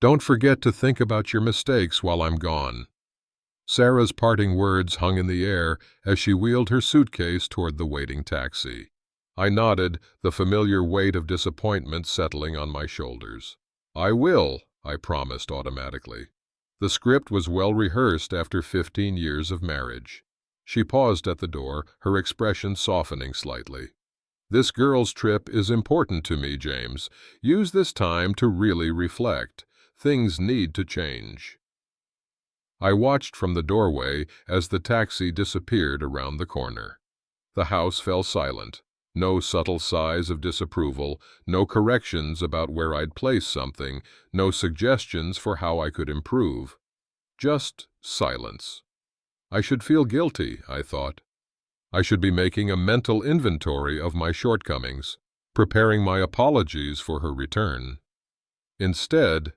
Don't forget to think about your mistakes while I'm gone." Sarah's parting words hung in the air as she wheeled her suitcase toward the waiting taxi. I nodded, the familiar weight of disappointment settling on my shoulders. "I will," I promised automatically. The script was well rehearsed after 15 years of marriage. She paused at the door, her expression softening slightly. "This girl's trip is important to me, James. Use this time to really reflect. Things need to change." I watched from the doorway as the taxi disappeared around the corner. The house fell silent. No subtle sighs of disapproval, no corrections about where I'd placed something, no suggestions for how I could improve. Just silence. I should feel guilty, I thought. I should be making a mental inventory of my shortcomings, preparing my apologies for her return. Instead,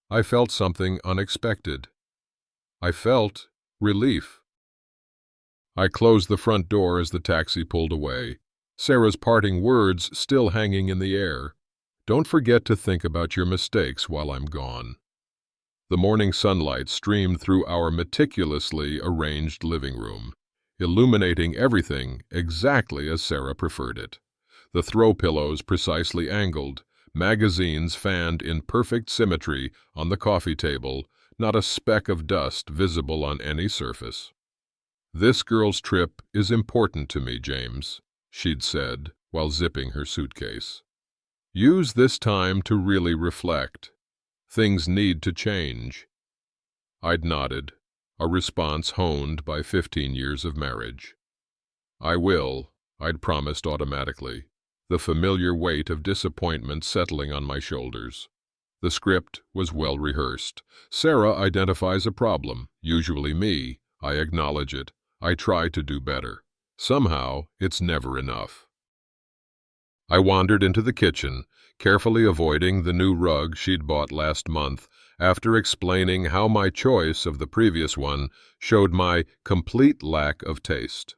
I felt something unexpected. I felt relief. I closed the front door as the taxi pulled away, Sarah's parting words still hanging in the air. "Don't forget to think about your mistakes while I'm gone." The morning sunlight streamed through our meticulously arranged living room, illuminating everything exactly as Sarah preferred it. The throw pillows precisely angled, magazines fanned in perfect symmetry on the coffee table, not a speck of dust visible on any surface. "This girl's trip is important to me, James," she'd said while zipping her suitcase. "Use this time to really reflect. Things need to change." I'd nodded, a response honed by 15 years of marriage. "I will," I'd promised automatically, the familiar weight of disappointment settling on my shoulders. The script was well rehearsed. Sarah identifies a problem, usually me. I acknowledge it. I try to do better. Somehow, it's never enough. I wandered into the kitchen, carefully avoiding the new rug she'd bought last month, after explaining how my choice of the previous one showed my complete lack of taste.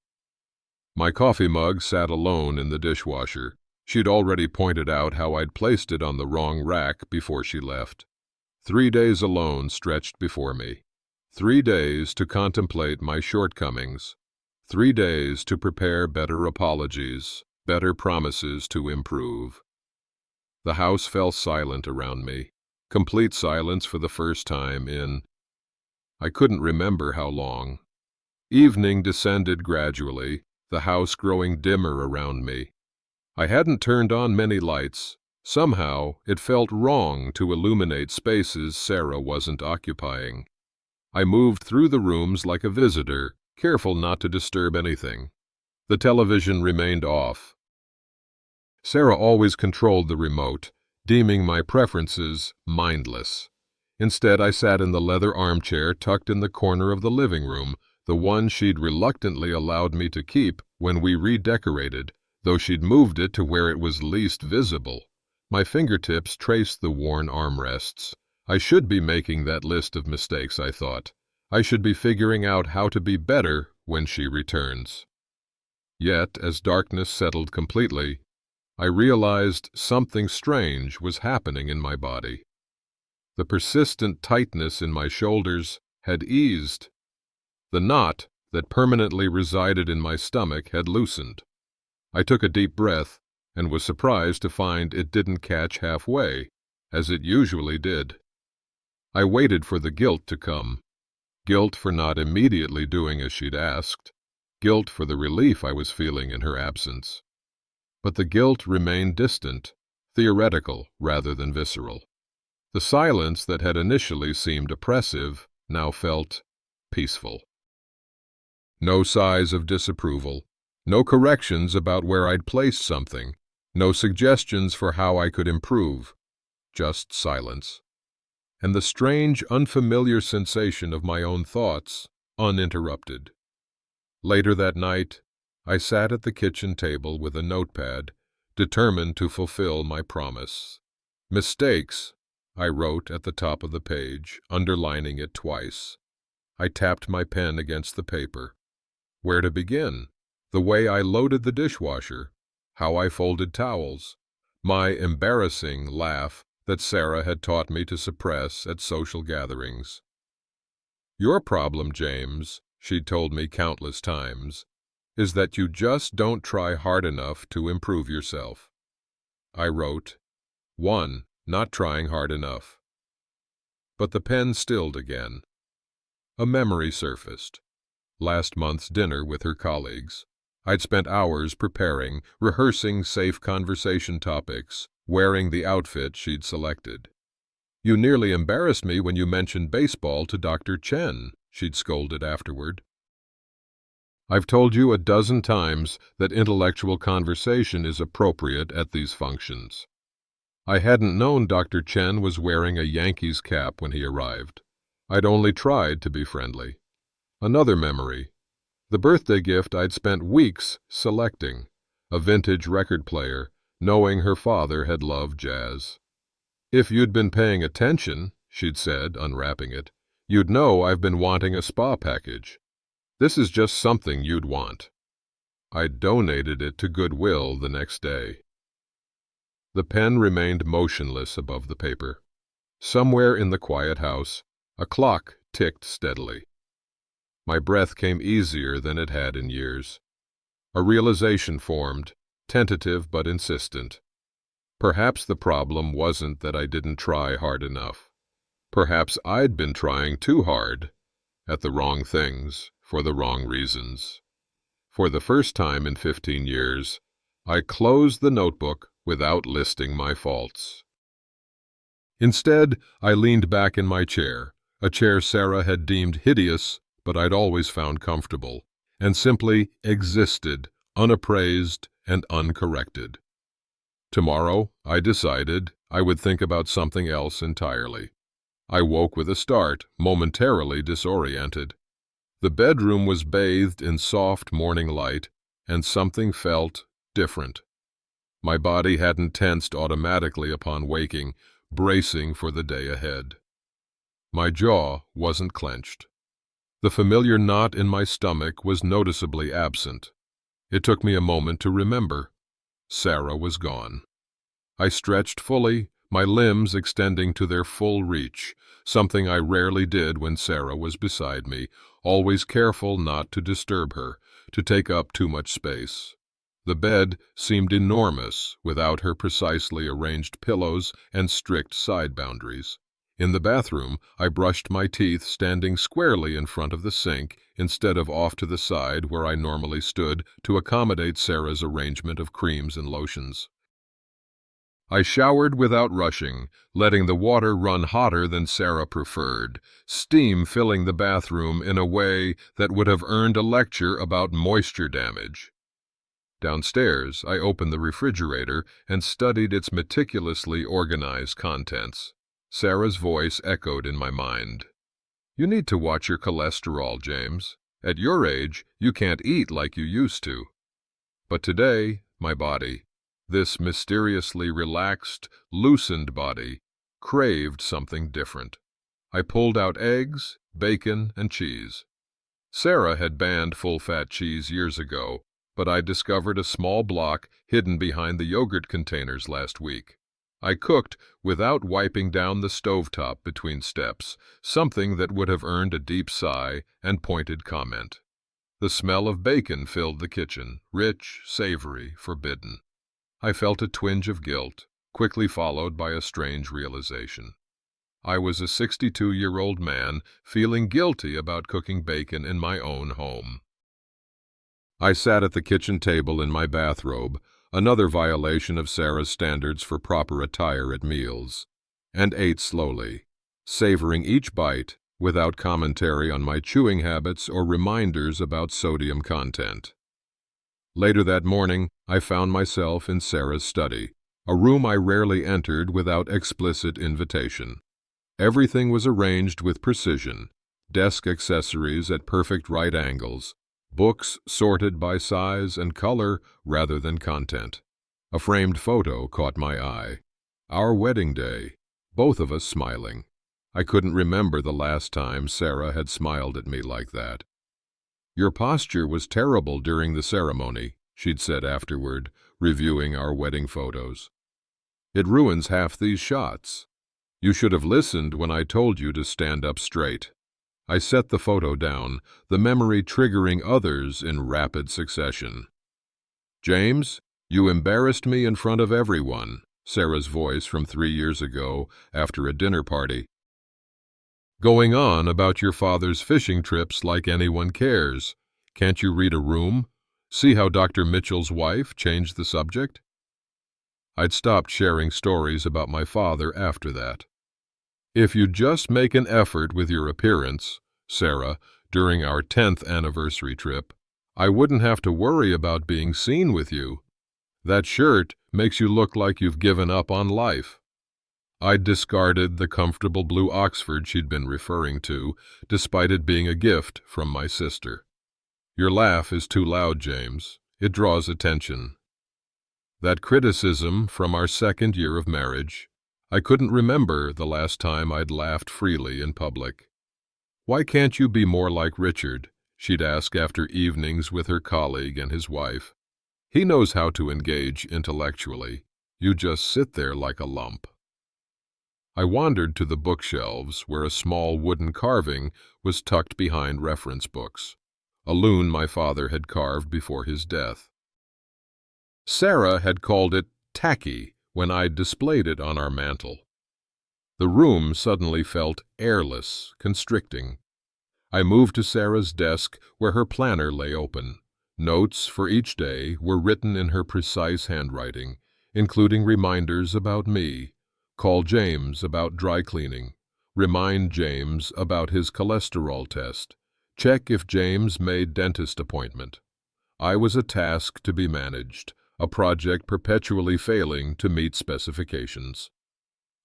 My coffee mug sat alone in the dishwasher. She'd already pointed out how I'd placed it on the wrong rack before she left. 3 days alone stretched before me. 3 days to contemplate my shortcomings. 3 days to prepare better apologies, better promises to improve. The house fell silent around me, complete silence for the first time in, I couldn't remember how long. Evening descended gradually, the house growing dimmer around me. I hadn't turned on many lights. Somehow, it felt wrong to illuminate spaces Sarah wasn't occupying. I moved through the rooms like a visitor, careful not to disturb anything. The television remained off. Sarah always controlled the remote, deeming my preferences mindless. Instead, I sat in the leather armchair tucked in the corner of the living room, the one she'd reluctantly allowed me to keep when we redecorated, though she'd moved it to where it was least visible. My fingertips traced the worn armrests. I should be making that list of mistakes, I thought. I should be figuring out how to be better when she returns. Yet, as darkness settled completely, I realized something strange was happening in my body. The persistent tightness in my shoulders had eased. The knot that permanently resided in my stomach had loosened. I took a deep breath and was surprised to find it didn't catch halfway, as it usually did. I waited for the guilt to come. Guilt for not immediately doing as she'd asked. Guilt for the relief I was feeling in her absence. But the guilt remained distant, theoretical rather than visceral. The silence that had initially seemed oppressive now felt peaceful. No sighs of disapproval. No corrections about where I'd placed something, no suggestions for how I could improve, just silence. And the strange, unfamiliar sensation of my own thoughts, uninterrupted. Later that night, I sat at the kitchen table with a notepad, determined to fulfill my promise. "Mistakes," I wrote at the top of the page, underlining it twice. I tapped my pen against the paper. Where to begin? The way I loaded the dishwasher, how I folded towels, my embarrassing laugh that Sarah had taught me to suppress at social gatherings. "Your problem, James," she'd told me countless times, "is that you just don't try hard enough to improve yourself." I wrote, 1. Not trying hard enough. But the pen stilled again. A memory surfaced. Last month's dinner with her colleagues. I'd spent hours preparing, rehearsing safe conversation topics, wearing the outfit she'd selected. "You nearly embarrassed me when you mentioned baseball to Dr. Chen," she'd scolded afterward. "I've told you a dozen times that intellectual conversation is appropriate at these functions." I hadn't known Dr. Chen was wearing a Yankees cap when he arrived. I'd only tried to be friendly. Another memory. The birthday gift I'd spent weeks selecting, a vintage record player, knowing her father had loved jazz. "If you'd been paying attention," she'd said, unwrapping it, "you'd know I've been wanting a spa package. This is just something you'd want." I donated it to Goodwill the next day. The pen remained motionless above the paper. Somewhere in the quiet house, a clock ticked steadily. My breath came easier than it had in years. A realization formed, tentative but insistent. Perhaps the problem wasn't that I didn't try hard enough. Perhaps I'd been trying too hard, at the wrong things, for the wrong reasons. For the first time in 15 years, I closed the notebook without listing my faults. Instead, I leaned back in my chair, a chair Sarah had deemed hideous, but I'd always found comfortable, and simply existed, unappraised and uncorrected. Tomorrow, I decided, I would think about something else entirely. I woke with a start, momentarily disoriented. The bedroom was bathed in soft morning light, and something felt different. My body hadn't tensed automatically upon waking, bracing for the day ahead. My jaw wasn't clenched. The familiar knot in my stomach was noticeably absent. It took me a moment to remember. Sarah was gone. I stretched fully, my limbs extending to their full reach, something I rarely did when Sarah was beside me, always careful not to disturb her, to take up too much space. The bed seemed enormous without her precisely arranged pillows and strict side boundaries. In the bathroom, I brushed my teeth standing squarely in front of the sink instead of off to the side where I normally stood to accommodate Sarah's arrangement of creams and lotions. I showered without rushing, letting the water run hotter than Sarah preferred, steam filling the bathroom in a way that would have earned a lecture about moisture damage. Downstairs, I opened the refrigerator and studied its meticulously organized contents. Sarah's voice echoed in my mind. "You need to watch your cholesterol, James. At your age, you can't eat like you used to." But today, my body, this mysteriously relaxed, loosened body, craved something different. I pulled out eggs, bacon, and cheese. Sarah had banned full-fat cheese years ago, but I discovered a small block hidden behind the yogurt containers last week. I cooked without wiping down the stovetop between steps, something that would have earned a deep sigh and pointed comment. The smell of bacon filled the kitchen, rich, savory, forbidden. I felt a twinge of guilt, quickly followed by a strange realization. I was a 62-year-old man feeling guilty about cooking bacon in my own home. I sat at the kitchen table in my bathrobe, another violation of Sarah's standards for proper attire at meals, and ate slowly, savoring each bite without commentary on my chewing habits or reminders about sodium content. Later that morning, I found myself in Sarah's study, a room I rarely entered without explicit invitation. Everything was arranged with precision, desk accessories at perfect right angles, books sorted by size and color rather than content. A framed photo caught my eye. Our wedding day, both of us smiling. I couldn't remember the last time Sarah had smiled at me like that. "Your posture was terrible during the ceremony," she'd said afterward, reviewing our wedding photos. It ruins half these shots. You should have listened when I told you to stand up straight. I set the photo down, the memory triggering others in rapid succession. James, you embarrassed me in front of everyone, Sarah's voice from 3 years ago after a dinner party. Going on about your father's fishing trips like anyone cares. Can't you read a room? See how Dr. Mitchell's wife changed the subject? I'd stopped sharing stories about my father after that. If you'd just make an effort with your appearance, Sarah, during our 10th anniversary trip, I wouldn't have to worry about being seen with you. That shirt makes you look like you've given up on life. I'd discarded the comfortable blue Oxford she'd been referring to, despite it being a gift from my sister. Your laugh is too loud, James. It draws attention. That criticism from our 2nd year of marriage, I couldn't remember the last time I'd laughed freely in public. Why can't you be more like Richard? She'd ask after evenings with her colleague and his wife. He knows how to engage intellectually. You just sit there like a lump. I wandered to the bookshelves where a small wooden carving was tucked behind reference books, a loon my father had carved before his death. Sarah had called it tacky when I'd displayed it on our mantel. The room suddenly felt airless, constricting. I moved to Sarah's desk where her planner lay open. Notes for each day were written in her precise handwriting, including reminders about me. Call James about dry cleaning. Remind James about his cholesterol test. Check if James made dentist appointment. I was a task to be managed, a project perpetually failing to meet specifications.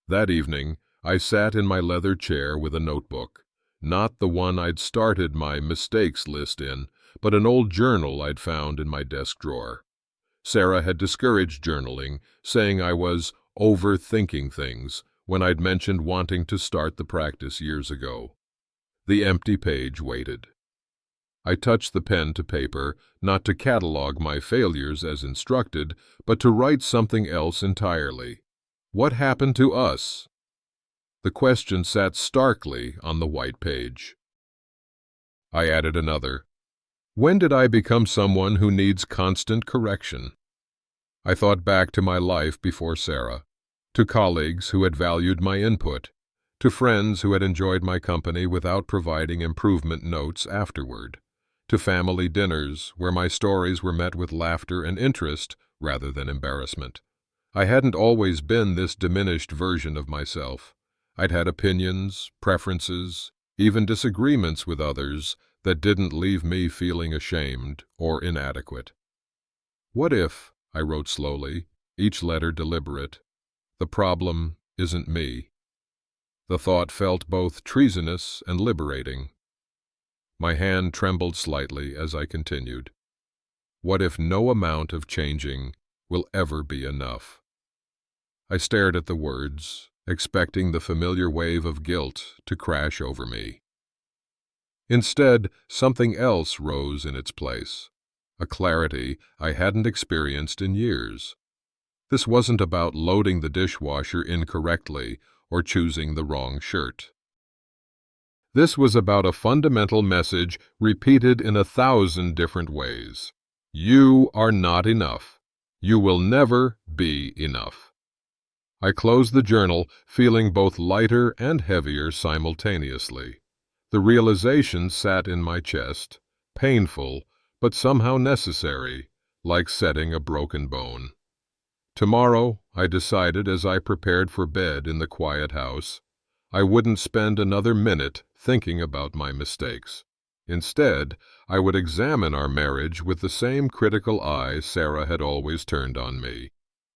That evening, I sat in my leather chair with a notebook, not the one I'd started my mistakes list in, but an old journal I'd found in my desk drawer. Sarah had discouraged journaling, saying I was overthinking things when I'd mentioned wanting to start the practice years ago. The empty page waited. I touched the pen to paper, not to catalog my failures as instructed, but to write something else entirely. What happened to us? The question sat starkly on the white page. I added another. When did I become someone who needs constant correction? I thought back to my life before Sarah, to colleagues who had valued my input, to friends who had enjoyed my company without providing improvement notes afterward, to family dinners where my stories were met with laughter and interest rather than embarrassment. I hadn't always been this diminished version of myself. I'd had opinions, preferences, even disagreements with others that didn't leave me feeling ashamed or inadequate. What if, I wrote slowly, each letter deliberate, the problem isn't me? The thought felt both treasonous and liberating. My hand trembled slightly as I continued. What if no amount of changing will ever be enough? I stared at the words, expecting the familiar wave of guilt to crash over me. Instead, something else rose in its place, a clarity I hadn't experienced in years. This wasn't about loading the dishwasher incorrectly or choosing the wrong shirt. This was about a fundamental message repeated in 1,000 different ways. You are not enough. You will never be enough. I closed the journal, feeling both lighter and heavier simultaneously. The realization sat in my chest, painful, but somehow necessary, like setting a broken bone. Tomorrow, I decided as I prepared for bed in the quiet house, I wouldn't spend another minute thinking about my mistakes. Instead, I would examine our marriage with the same critical eye Sarah had always turned on me.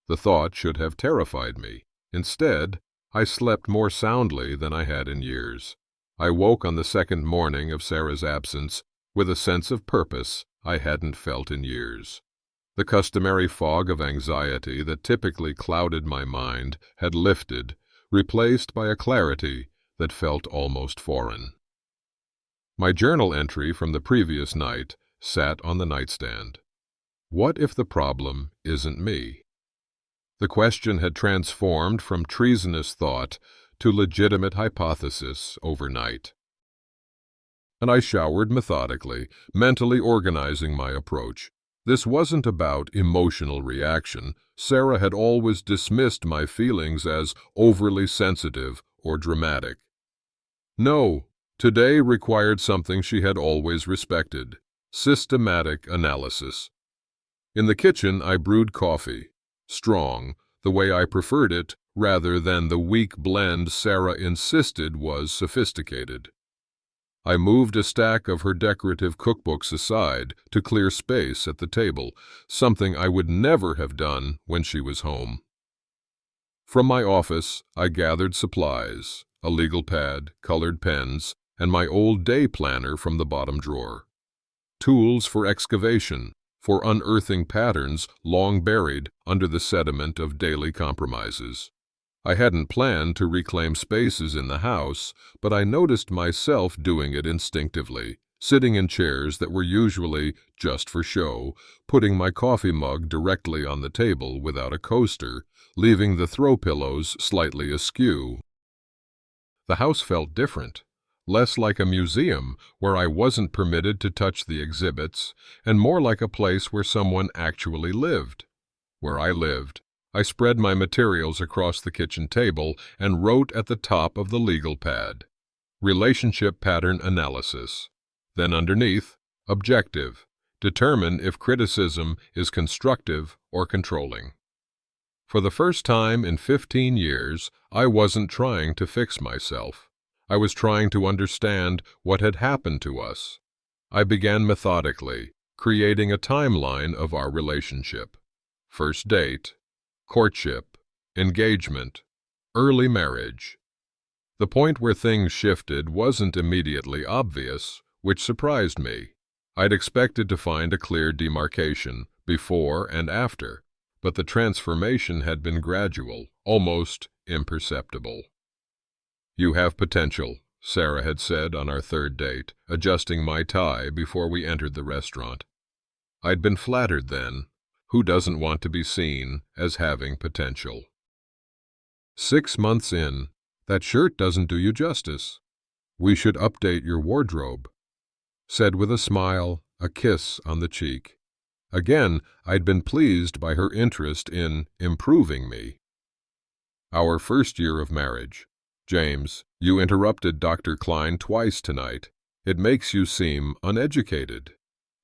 The thought should have terrified me. Instead, I slept more soundly than I had in years. I woke on the second morning of Sarah's absence with a sense of purpose I hadn't felt in years. The customary fog of anxiety that typically clouded my mind had lifted, replaced by a clarity that felt almost foreign. My journal entry from the previous night sat on the nightstand. What if the problem isn't me? The question had transformed from treasonous thought to legitimate hypothesis overnight. And I showered methodically, mentally organizing my approach. This wasn't about emotional reaction. Sarah had always dismissed my feelings as overly sensitive or dramatic. No, today required something she had always respected: systematic analysis. In the kitchen, I brewed coffee, strong, the way I preferred it, rather than the weak blend Sarah insisted was sophisticated. I moved a stack of her decorative cookbooks aside to clear space at the table, something I would never have done when she was home. From my office, I gathered supplies: a legal pad, colored pens, and my old day planner from the bottom drawer. Tools for excavation, for unearthing patterns long buried under the sediment of daily compromises. I hadn't planned to reclaim spaces in the house, but I noticed myself doing it instinctively, sitting in chairs that were usually just for show, putting my coffee mug directly on the table without a coaster, leaving the throw pillows slightly askew. The house felt different, less like a museum where I wasn't permitted to touch the exhibits, and more like a place where someone actually lived. Where I lived, I spread my materials across the kitchen table and wrote at the top of the legal pad: relationship pattern analysis. Then underneath, objective. Determine if criticism is constructive or controlling. For the first time in 15 years, I wasn't trying to fix myself. I was trying to understand what had happened to us. I began methodically, creating a timeline of our relationship: first date, courtship, engagement, early marriage. The point where things shifted wasn't immediately obvious, which surprised me. I'd expected to find a clear demarcation, before and after, but the transformation had been gradual, almost imperceptible. "You have potential," Sarah had said on our third date, adjusting my tie before we entered the restaurant. I'd been flattered then. Who doesn't want to be seen as having potential? 6 months in, "That shirt doesn't do you justice. We should update your wardrobe," said with a smile, a kiss on the cheek. Again, I'd been pleased by her interest in improving me. Our first year of marriage. "James, you interrupted Dr. Klein twice tonight. It makes you seem uneducated."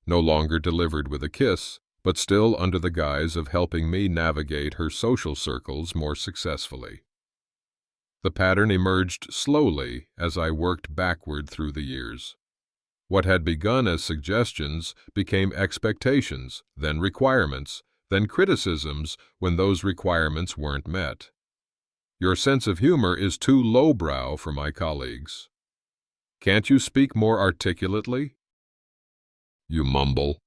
No longer delivered with a kiss, but still under the guise of helping me navigate her social circles more successfully. The pattern emerged slowly as I worked backward through the years. What had begun as suggestions became expectations, then requirements, then criticisms when those requirements weren't met. "Your sense of humor is too lowbrow for my colleagues." "Can't you speak more articulately?" "You mumble.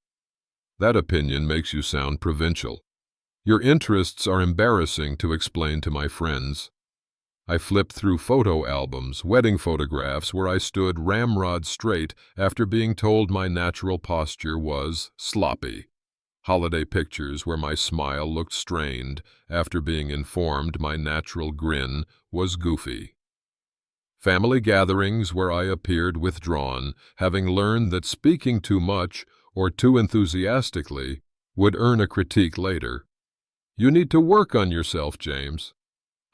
That opinion makes you sound provincial. Your interests are embarrassing to explain to my friends." I flipped through photo albums, wedding photographs where I stood ramrod straight after being told my natural posture was sloppy. Holiday pictures where my smile looked strained after being informed my natural grin was goofy. Family gatherings where I appeared withdrawn, having learned that speaking too much or too enthusiastically would earn a critique later. "You need to work on yourself, James.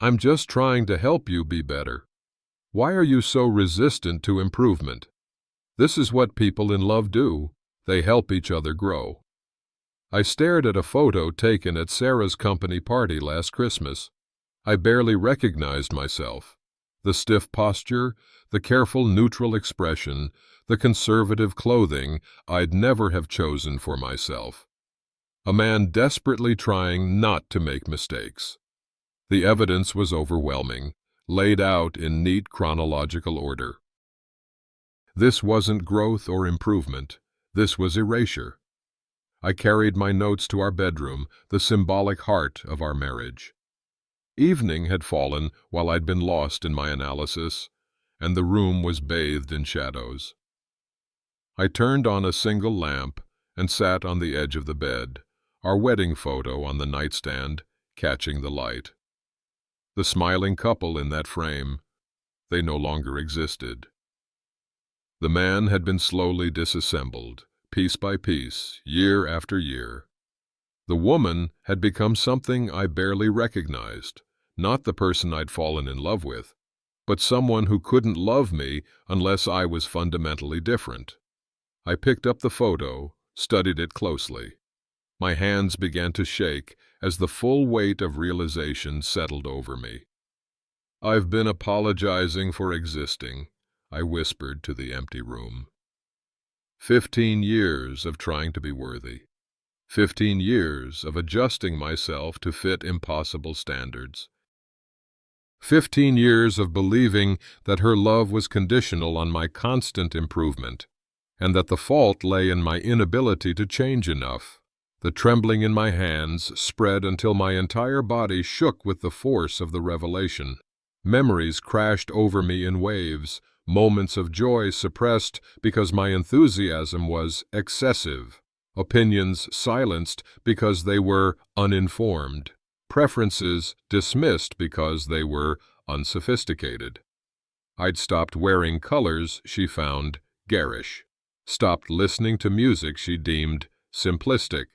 I'm just trying to help you be better. Why are you so resistant to improvement?" This is what people in love do. They help each other grow. I stared at a photo taken at Sarah's company party last Christmas. I barely recognized myself. The stiff posture, the careful neutral expression, the conservative clothing I'd never have chosen for myself. A man desperately trying not to make mistakes. The evidence was overwhelming, laid out in neat chronological order. This wasn't growth or improvement. This was erasure. I carried my notes to our bedroom, the symbolic heart of our marriage. Evening had fallen while I'd been lost in my analysis, and the room was bathed in shadows. I turned on a single lamp and sat on the edge of the bed, our wedding photo on the nightstand, catching the light. The smiling couple in that frame, they no longer existed. The man had been slowly disassembled, piece by piece, year after year. The woman had become something I barely recognized, not the person I'd fallen in love with, but someone who couldn't love me unless I was fundamentally different. I picked up the photo, studied it closely. My hands began to shake as the full weight of realization settled over me. "I've been apologizing for existing," I whispered to the empty room. 15 years of trying to be worthy. 15 years of adjusting myself to fit impossible standards. 15 years of believing that her love was conditional on my constant improvement, and that the fault lay in my inability to change enough. The trembling in my hands spread until my entire body shook with the force of the revelation. Memories crashed over me in waves, moments of joy suppressed because my enthusiasm was excessive, opinions silenced because they were uninformed, preferences dismissed because they were unsophisticated. I'd stopped wearing colors she found garish, stopped listening to music she deemed simplistic,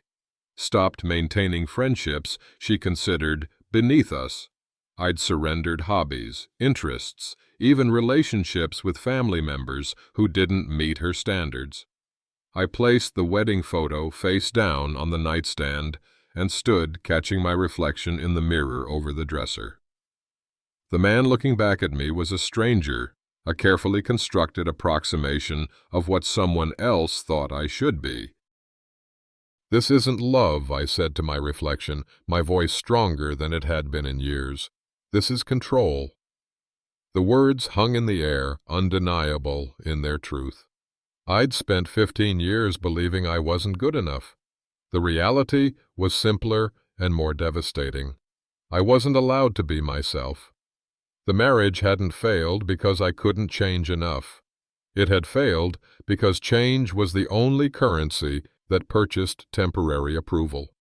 stopped maintaining friendships she considered beneath us. I'd surrendered hobbies, interests, even relationships with family members who didn't meet her standards. I placed the wedding photo face down on the nightstand and stood catching my reflection in the mirror over the dresser. The man looking back at me was a stranger, a carefully constructed approximation of what someone else thought I should be. "This isn't love," I said to my reflection, my voice stronger than it had been in years. "This is control." The words hung in the air, undeniable in their truth. I'd spent 15 years believing I wasn't good enough. The reality was simpler and more devastating. I wasn't allowed to be myself. The marriage hadn't failed because I couldn't change enough. It had failed because change was the only currency that purchased temporary approval.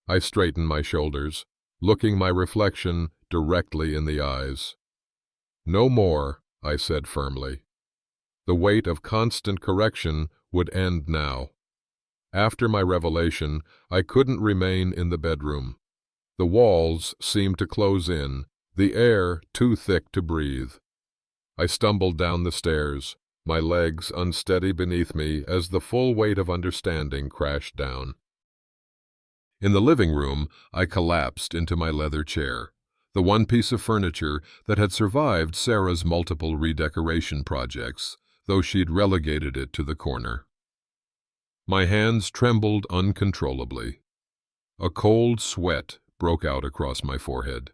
I straightened my shoulders, looking my reflection directly in the eyes. "No more," I said firmly. The weight of constant correction would end now. After my revelation, I couldn't remain in the bedroom. The walls seemed to close in, the air too thick to breathe. I stumbled down the stairs, my legs unsteady beneath me as the full weight of understanding crashed down. In the living room, I collapsed into my leather chair, the one piece of furniture that had survived Sarah's multiple redecoration projects, though she'd relegated it to the corner. My hands trembled uncontrollably. A cold sweat broke out across my forehead.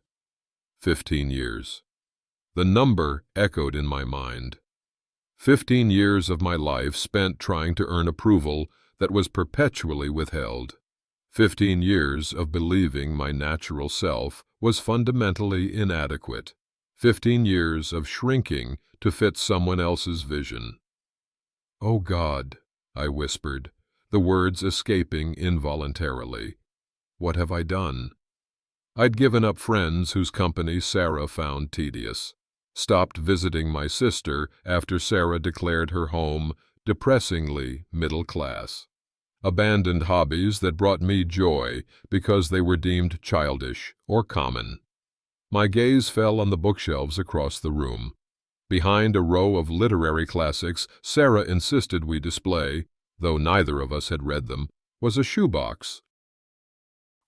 15 years. The number echoed in my mind. 15 years of my life spent trying to earn approval that was perpetually withheld. 15 years of believing my natural self was fundamentally inadequate. 15 years of shrinking to fit someone else's vision. "Oh God," I whispered, the words escaping involuntarily. "What have I done?" I'd given up friends whose company Sarah found tedious, stopped visiting my sister after Sarah declared her home depressingly middle class, abandoned hobbies that brought me joy because they were deemed childish or common. My gaze fell on the bookshelves across the room. Behind a row of literary classics Sarah insisted we display, though neither of us had read them, was a shoebox.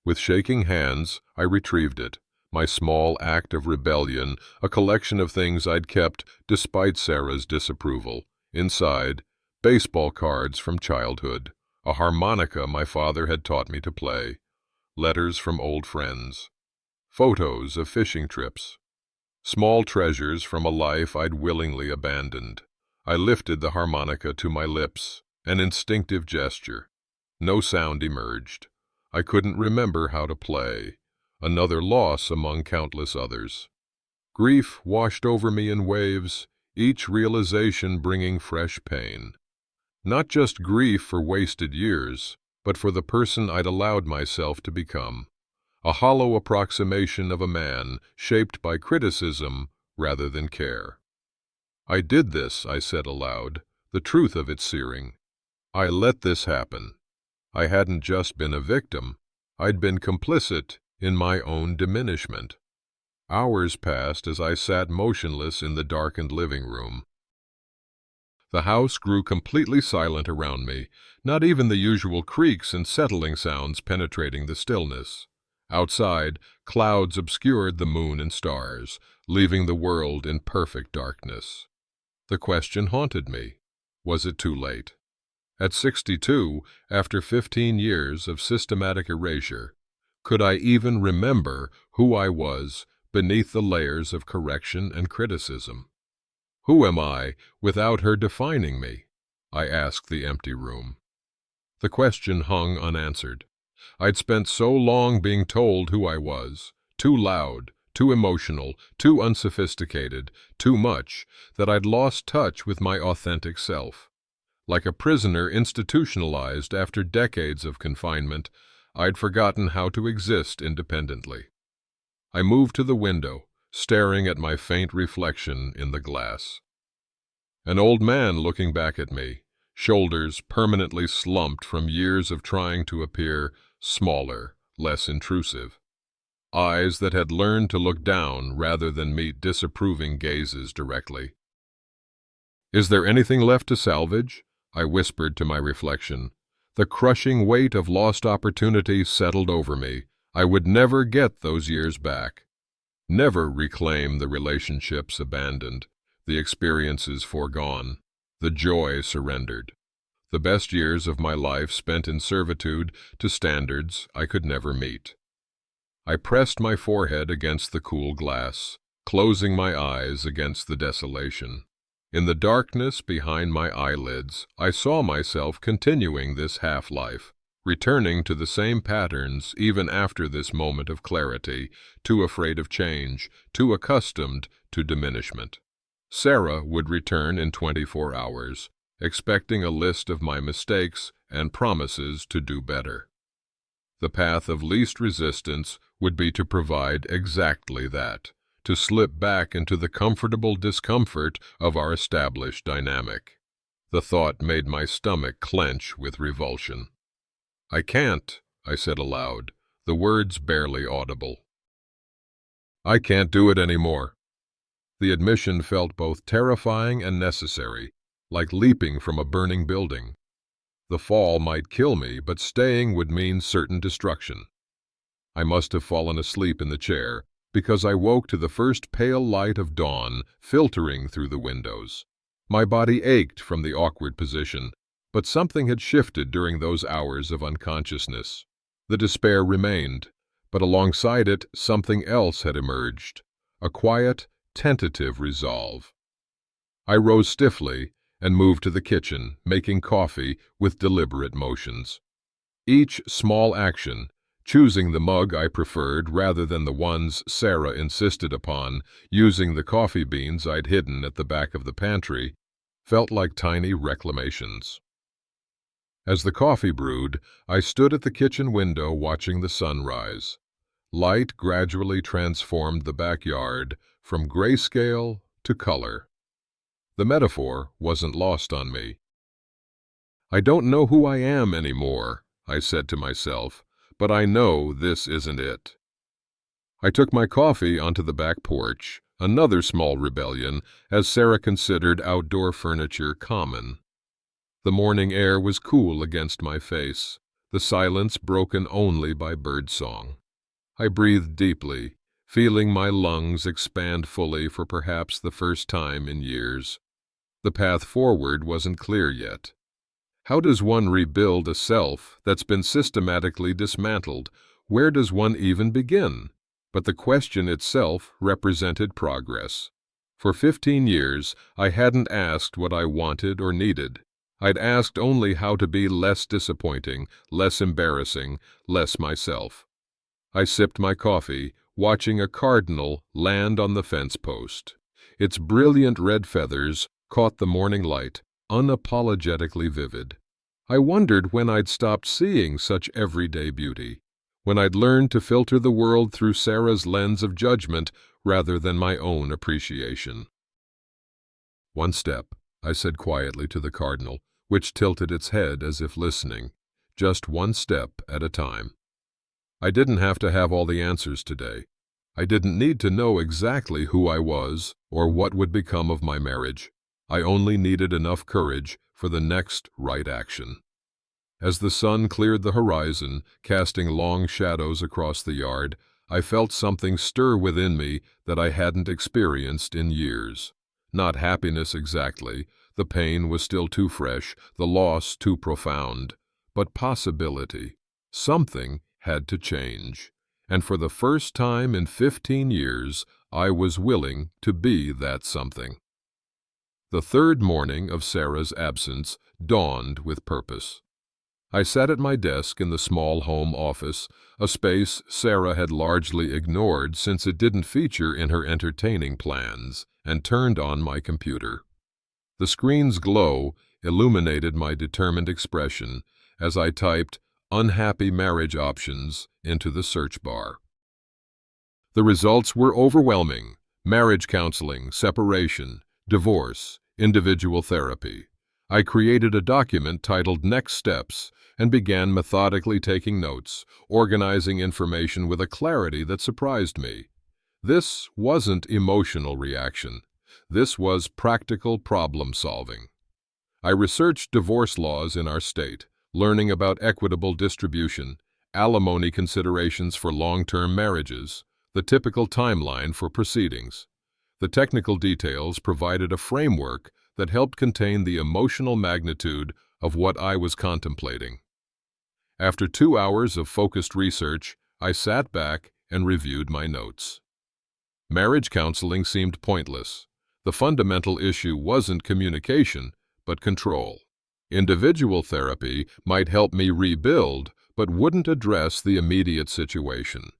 With shaking hands, I retrieved it, my small act of rebellion, a collection of things I'd kept despite Sarah's disapproval. Inside, baseball cards from childhood, a harmonica my father had taught me to play, letters from old friends, photos of fishing trips, small treasures from a life I'd willingly abandoned. I lifted the harmonica to my lips, an instinctive gesture. No sound emerged. I couldn't remember how to play, another loss among countless others. Grief washed over me in waves, each realization bringing fresh pain. Not just grief for wasted years, but for the person I'd allowed myself to become. a hollow approximation of a man shaped by criticism rather than care. I did this, I said aloud, the truth of it searing. I let this happen. I hadn't just been a victim, I'd been complicit in my own diminishment. Hours passed as I sat motionless in the darkened living room. The house grew completely silent around me, not even the usual creaks and settling sounds penetrating the stillness. Outside, clouds obscured the moon and stars, leaving the world in perfect darkness. The question haunted me. Was it too late? At 62, after 15 years of systematic erasure, could I even remember who I was beneath the layers of correction and criticism? Who am I without her defining me? I asked the empty room. The question hung unanswered. I'd spent so long being told who I was, too loud, too emotional, too unsophisticated, too much, that I'd lost touch with my authentic self. Like a prisoner institutionalized after decades of confinement, I'd forgotten how to exist independently. I moved to the window, staring at my faint reflection in the glass. An old man looking back at me, shoulders permanently slumped from years of trying to appear smaller, less intrusive. Eyes that had learned to look down rather than meet disapproving gazes directly. "Is there anything left to salvage?" I whispered to my reflection. The crushing weight of lost opportunity settled over me. I would never get those years back. Never reclaim the relationships abandoned, the experiences foregone, the joy surrendered. The best years of my life spent in servitude to standards I could never meet. I pressed my forehead against the cool glass, closing my eyes against the desolation. In the darkness behind my eyelids, I saw myself continuing this half-life, returning to the same patterns even after this moment of clarity, too afraid of change, too accustomed to diminishment. Sarah would return in 24 hours, expecting a list of my mistakes and promises to do better. The path of least resistance would be to provide exactly that, to slip back into the comfortable discomfort of our established dynamic. The thought made my stomach clench with revulsion. "I can't," I said aloud, the words barely audible. "I can't do it anymore." The admission felt both terrifying and necessary, like leaping from a burning building. The fall might kill me, but staying would mean certain destruction. I must have fallen asleep in the chair, because I woke to the first pale light of dawn filtering through the windows. My body ached from the awkward position, but something had shifted during those hours of unconsciousness. The despair remained, but alongside it something else had emerged, a quiet, tentative resolve. I rose stiffly and moved to the kitchen, making coffee with deliberate motions. Each small action, choosing the mug I preferred rather than the ones Sarah insisted upon, using the coffee beans I'd hidden at the back of the pantry, felt like tiny reclamations. As the coffee brewed, I stood at the kitchen window watching the sun rise. Light gradually transformed the backyard from grayscale to color. The metaphor wasn't lost on me. "I don't know who I am anymore," I said to myself, "but I know this isn't it." I took my coffee onto the back porch, another small rebellion, as Sarah considered outdoor furniture common. The morning air was cool against my face, the silence broken only by birdsong. I breathed deeply, feeling my lungs expand fully for perhaps the first time in years. The path forward wasn't clear yet. How does one rebuild a self that's been systematically dismantled? Where does one even begin? But the question itself represented progress. For 15 years, I hadn't asked what I wanted or needed. I'd asked only how to be less disappointing, less embarrassing, less myself. I sipped my coffee, watching a cardinal land on the fence post. Its brilliant red feathers caught the morning light, unapologetically vivid. I wondered when I'd stopped seeing such everyday beauty, when I'd learned to filter the world through Sarah's lens of judgment rather than my own appreciation. "One step," I said quietly to the cardinal, which tilted its head as if listening. "Just one step at a time." I didn't have to have all the answers today. I didn't need to know exactly who I was or what would become of my marriage. I only needed enough courage for the next right action. As the sun cleared the horizon, casting long shadows across the yard, I felt something stir within me that I hadn't experienced in years. Not happiness exactly, the pain was still too fresh, the loss too profound, but possibility. Something had to change, and for the first time in 15 years, I was willing to be that something. The third morning of Sarah's absence dawned with purpose. I sat at my desk in the small home office, a space Sarah had largely ignored since it didn't feature in her entertaining plans, and turned on my computer. The screen's glow illuminated my determined expression as I typed "unhappy marriage options" into the search bar. The results were overwhelming: marriage counseling, separation, divorce, individual therapy. I created a document titled "Next Steps" and began methodically taking notes, organizing information with a clarity that surprised me. This wasn't emotional reaction. This was practical problem solving. I researched divorce laws in our state, learning about equitable distribution, alimony considerations for long-term marriages, the typical timeline for proceedings. The technical details provided a framework that helped contain the emotional magnitude of what I was contemplating. After 2 hours of focused research, I sat back and reviewed my notes. Marriage counseling seemed pointless. The fundamental issue wasn't communication, but control. Individual therapy might help me rebuild, but wouldn't address the immediate situation.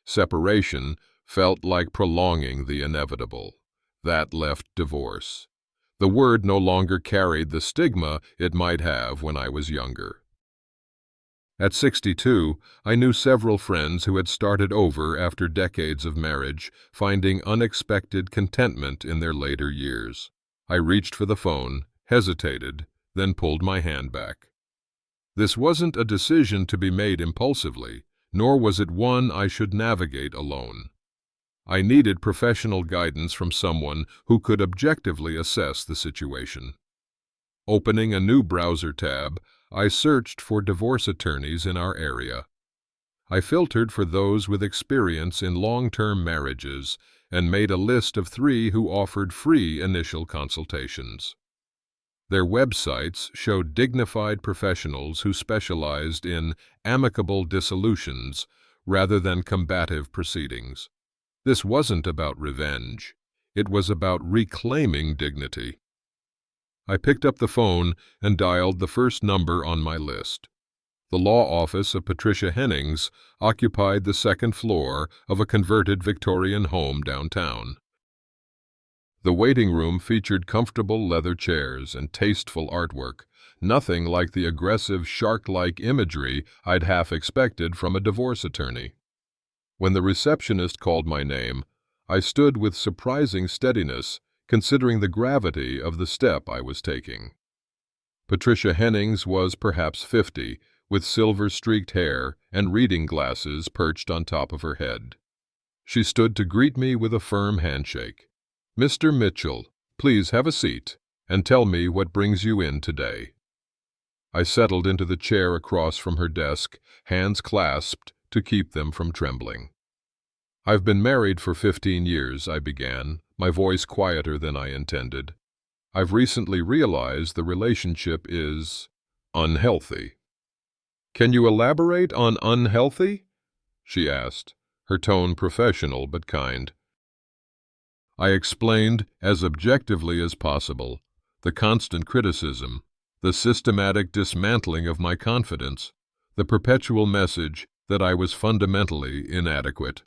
Separation felt like prolonging the inevitable. That left divorce. The word no longer carried the stigma it might have when I was younger. At 62, I knew several friends who had started over after decades of marriage, finding unexpected contentment in their later years. I reached for the phone, hesitated, then pulled my hand back. This wasn't a decision to be made impulsively, nor was it one I should navigate alone. I needed professional guidance from someone who could objectively assess the situation. Opening a new browser tab, I searched for divorce attorneys in our area. I filtered for those with experience in long-term marriages and made a list of 3 who offered free initial consultations. Their websites showed dignified professionals who specialized in amicable dissolutions rather than combative proceedings. This wasn't about revenge. It was about reclaiming dignity. I picked up the phone and dialed the first number on my list. The law office of Patricia Hennings occupied the second floor of a converted Victorian home downtown. The waiting room featured comfortable leather chairs and tasteful artwork, nothing like the aggressive, shark-like imagery I'd half expected from a divorce attorney. When the receptionist called my name, I stood with surprising steadiness, considering the gravity of the step I was taking. Patricia Hennings was perhaps 50, with silver-streaked hair and reading glasses perched on top of her head. She stood to greet me with a firm handshake. "Mr. Mitchell, please have a seat and tell me what brings you in today." I settled into the chair across from her desk, hands clasped to keep them from trembling. "I've been married for 15 years, I began, my voice quieter than I intended. "I've recently realized the relationship is unhealthy." "Can you elaborate on unhealthy?" she asked, her tone professional but kind. I explained as objectively as possible the constant criticism, the systematic dismantling of my confidence, the perpetual message that I was fundamentally inadequate.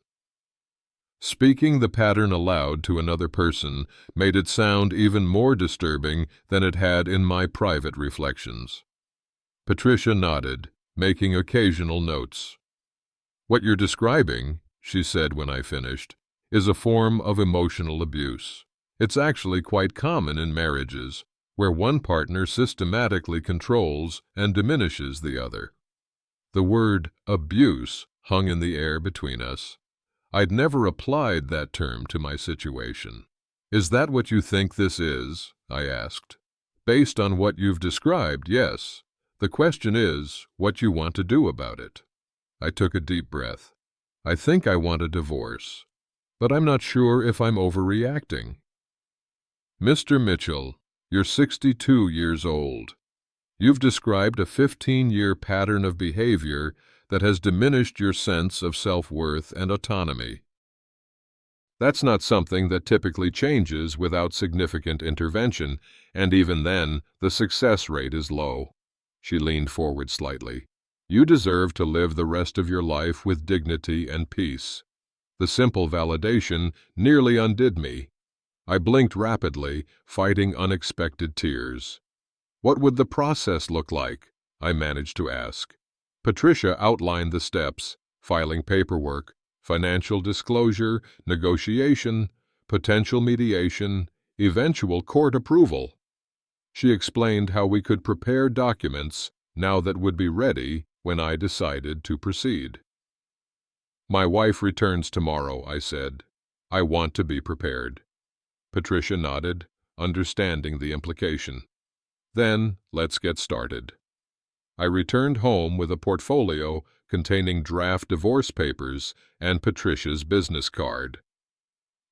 Speaking the pattern aloud to another person made it sound even more disturbing than it had in my private reflections. Patricia nodded, making occasional notes. "What you're describing," she said when I finished, "is a form of emotional abuse. It's actually quite common in marriages, where one partner systematically controls and diminishes the other." The word abuse hung in the air between us. I'd never applied that term to my situation. "Is that what you think this is?" I asked. "Based on what you've described, yes. The question is what you want to do about it." I took a deep breath. "I think I want a divorce, but I'm not sure if I'm overreacting." "Mr. Mitchell, you're 62 years old. You've described a 15-year pattern of behavior that has diminished your sense of self-worth and autonomy. That's not something that typically changes without significant intervention, and even then, the success rate is low." She leaned forward slightly. "You deserve to live the rest of your life with dignity and peace." The simple validation nearly undid me. I blinked rapidly, fighting unexpected tears. "What would the process look like?" I managed to ask. Patricia outlined the steps: filing paperwork, financial disclosure, negotiation, potential mediation, eventual court approval. She explained how we could prepare documents now that would be ready when I decided to proceed. "My wife returns tomorrow," I said. "I want to be prepared." Patricia nodded, understanding the implication. "Then let's get started." I returned home with a portfolio containing draft divorce papers and Patricia's business card.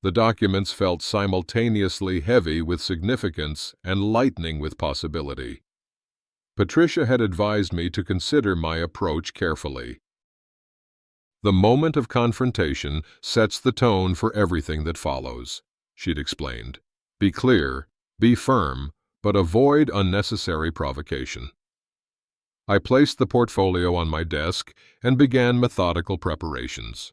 The documents felt simultaneously heavy with significance and lightening with possibility. Patricia had advised me to consider my approach carefully. "The moment of confrontation sets the tone for everything that follows," she'd explained. "Be clear, be firm, but avoid unnecessary provocation." I placed the portfolio on my desk and began methodical preparations.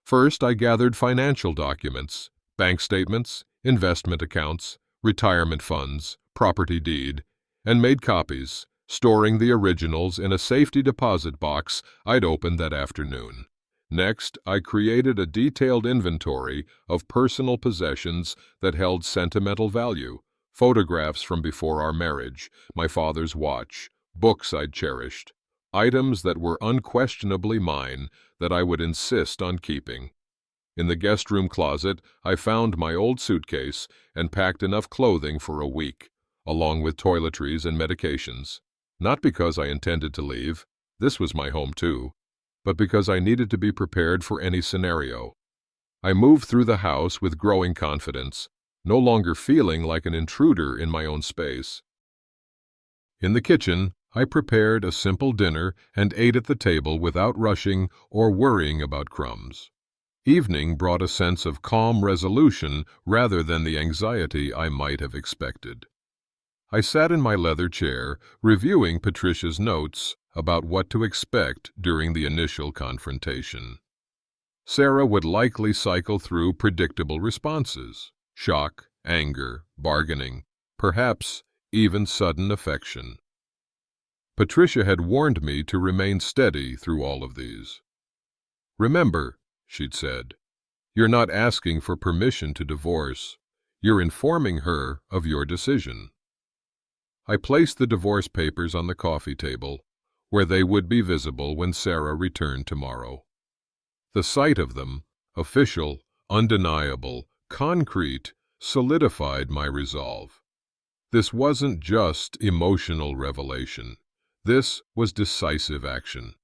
First, I gathered financial documents, bank statements, investment accounts, retirement funds, property deed, and made copies, storing the originals in a safety deposit box I'd opened that afternoon. Next, I created a detailed inventory of personal possessions that held sentimental value: photographs from before our marriage, my father's watch, books I'd cherished, items that were unquestionably mine that I would insist on keeping. In the guest room closet, I found my old suitcase and packed enough clothing for a week, along with toiletries and medications. Not because I intended to leave, this was my home too, but because I needed to be prepared for any scenario. I moved through the house with growing confidence, no longer feeling like an intruder in my own space. In the kitchen, I prepared a simple dinner and ate at the table without rushing or worrying about crumbs. Evening brought a sense of calm resolution rather than the anxiety I might have expected. I sat in my leather chair, reviewing Patricia's notes about what to expect during the initial confrontation. Sarah would likely cycle through predictable responses: shock, anger, bargaining, perhaps even sudden affection. Patricia had warned me to remain steady through all of these. "Remember," she'd said, "you're not asking for permission to divorce. You're informing her of your decision." I placed the divorce papers on the coffee table, where they would be visible when Sarah returned tomorrow. The sight of them, official, undeniable, concrete, solidified my resolve. This wasn't just emotional revelation. This was decisive action.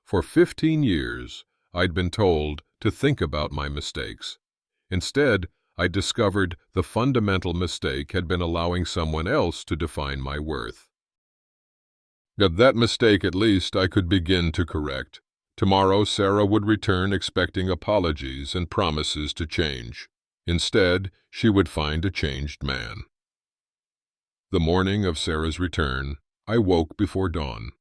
For 15 years, I'd been told to think about my mistakes. Instead, I discovered the fundamental mistake had been allowing someone else to define my worth. Yet that mistake, at least, I could begin to correct. Tomorrow, Sarah would return expecting apologies and promises to change. Instead, she would find a changed man. The morning of Sarah's return, I woke before dawn.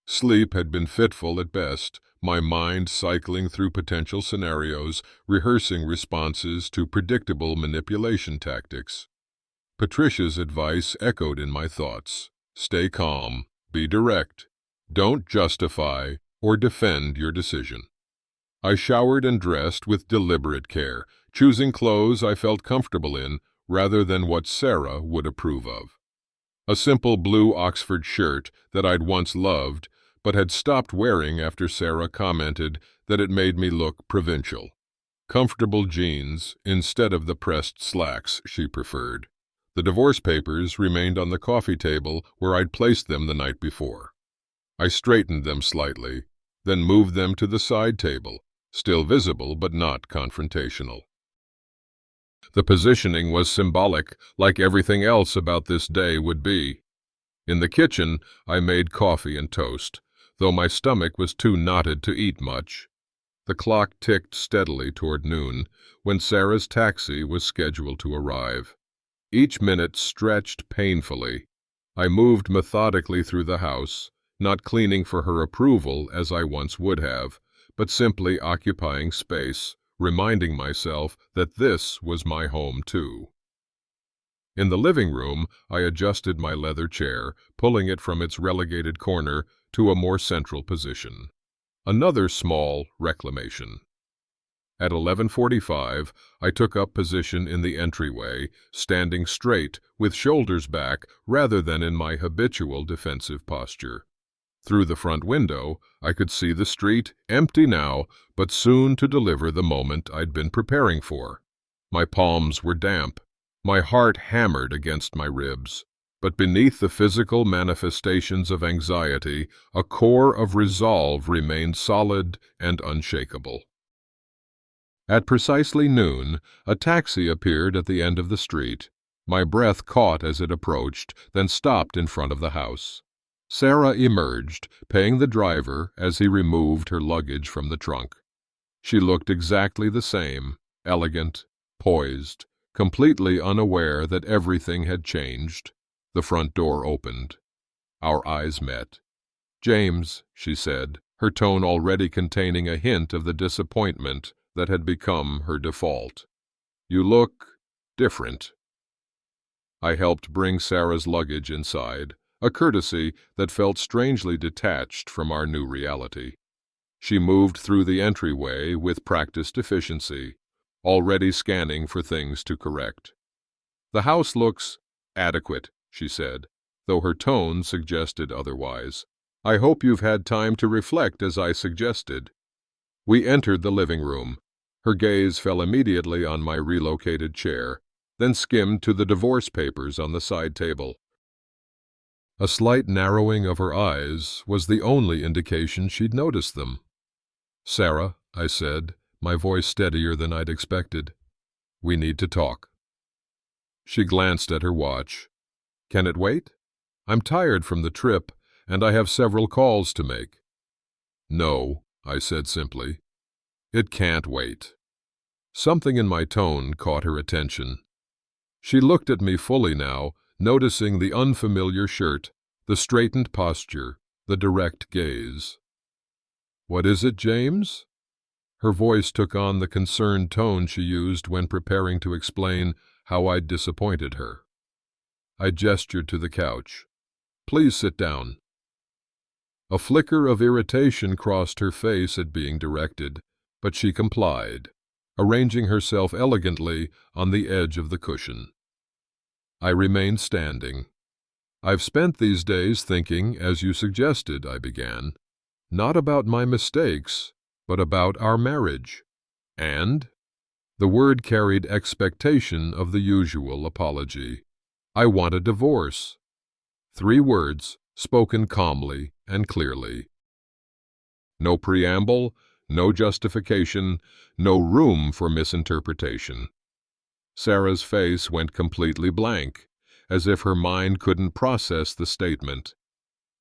Sleep had been fitful at best, my mind cycling through potential scenarios, rehearsing responses to predictable manipulation tactics. Patricia's advice echoed in my thoughts: stay calm, be direct, don't justify or defend your decision. I showered and dressed with deliberate care, choosing clothes I felt comfortable in rather than what Sarah would approve of. A simple blue Oxford shirt that I'd once loved, but had stopped wearing after Sarah commented that it made me look provincial. Comfortable jeans instead of the pressed slacks she preferred. The divorce papers remained on the coffee table where I'd placed them the night before. I straightened them slightly, then moved them to the side table, still visible but not confrontational. The positioning was symbolic, like everything else about this day would be. In the kitchen, I made coffee and toast, though my stomach was too knotted to eat much. The clock ticked steadily toward noon, when Sarah's taxi was scheduled to arrive. Each minute stretched painfully. I moved methodically through the house, not cleaning for her approval as I once would have, but simply occupying space, reminding myself that this was my home too. In the living room, I adjusted my leather chair, pulling it from its relegated corner to a more central position. Another small reclamation. At 11:45, I took up position in the entryway, standing straight, with shoulders back, rather than in my habitual defensive posture. Through the front window, I could see the street, empty now, but soon to deliver the moment I'd been preparing for. My palms were damp. My heart hammered against my ribs. But beneath the physical manifestations of anxiety, a core of resolve remained solid and unshakable. At precisely noon, a taxi appeared at the end of the street. My breath caught as it approached, then stopped in front of the house. Sarah emerged, paying the driver as he removed her luggage from the trunk. She looked exactly the same, elegant, poised, completely unaware that everything had changed. The front door opened. Our eyes met. "James," she said, her tone already containing a hint of the disappointment that had become her default. "You look different." I helped bring Sarah's luggage inside, a courtesy that felt strangely detached from our new reality. She moved through the entryway with practiced efficiency, already scanning for things to correct. "The house looks adequate," she said, though her tone suggested otherwise. "I hope you've had time to reflect as I suggested." We entered the living room. Her gaze fell immediately on my relocated chair, then skimmed to the divorce papers on the side table. A slight narrowing of her eyes was the only indication she'd noticed them. "Sarah," I said, my voice steadier than I'd expected, "we need to talk." She glanced at her watch. "Can it wait? I'm tired from the trip, and I have several calls to make." "No," I said simply. "It can't wait." Something in my tone caught her attention. She looked at me fully now, noticing the unfamiliar shirt, the straightened posture, the direct gaze. "What is it, James?" Her voice took on the concerned tone she used when preparing to explain how I'd disappointed her. I gestured to the couch. "Please sit down." A flicker of irritation crossed her face at being directed, but she complied, arranging herself elegantly on the edge of the cushion. I remained standing. "I've spent these days thinking, as you suggested," I began, "not about my mistakes, but about our marriage. And—" the word carried expectation of the usual apology. "I want a divorce." 3 words, spoken calmly and clearly. No preamble, no justification, no room for misinterpretation. Sarah's face went completely blank, as if her mind couldn't process the statement.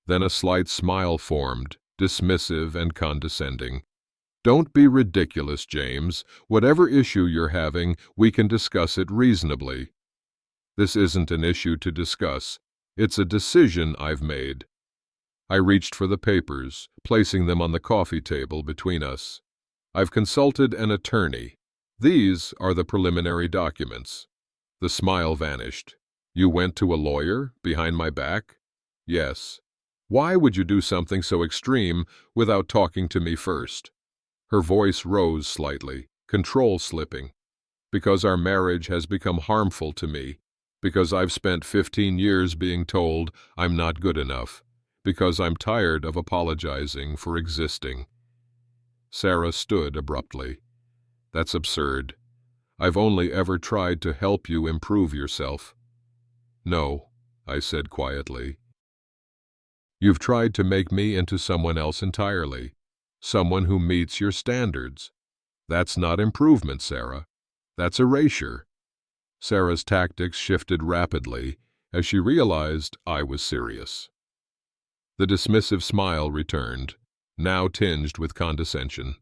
Then a slight smile formed, dismissive and condescending. "Don't be ridiculous, James. Whatever issue you're having, we can discuss it reasonably." "This isn't an issue to discuss. It's a decision I've made." I reached for the papers, placing them on the coffee table between us. "I've consulted an attorney. These are the preliminary documents." The smile vanished. "You went to a lawyer, behind my back?" "Yes." "Why would you do something so extreme without talking to me first?" Her voice rose slightly, control slipping. Because our marriage has become harmful to me. Because I've spent 15 years being told I'm not good enough. Because I'm tired of apologizing for existing. Sarah stood abruptly. That's absurd. I've only ever tried to help you improve yourself. No, I said quietly. You've tried to make me into someone else entirely. Someone who meets your standards. That's not improvement, Sarah. That's erasure. Sarah's tactics shifted rapidly as she realized I was serious. The dismissive smile returned, now tinged with condescension.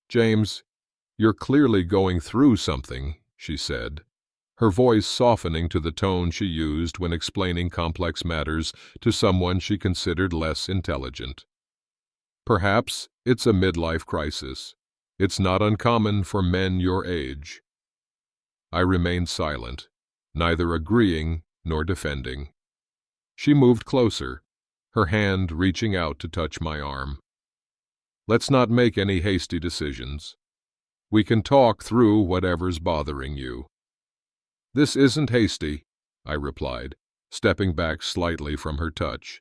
James, you're clearly going through something, she said, her voice softening to the tone she used when explaining complex matters to someone she considered less intelligent. Perhaps it's a midlife crisis. It's not uncommon for men your age. I remained silent, neither agreeing nor defending. She moved closer, her hand reaching out to touch my arm. Let's not make any hasty decisions. We can talk through whatever's bothering you. This isn't hasty, I replied, stepping back slightly from her touch.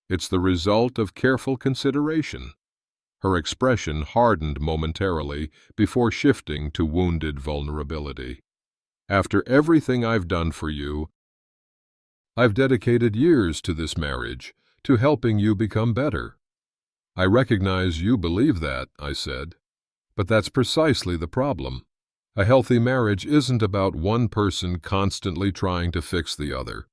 It's the result of careful consideration. Her expression hardened momentarily before shifting to wounded vulnerability. After everything I've done for you, I've dedicated years to this marriage, to helping you become better. I recognize you believe that, I said. But that's precisely the problem. A healthy marriage isn't about one person constantly trying to fix the other.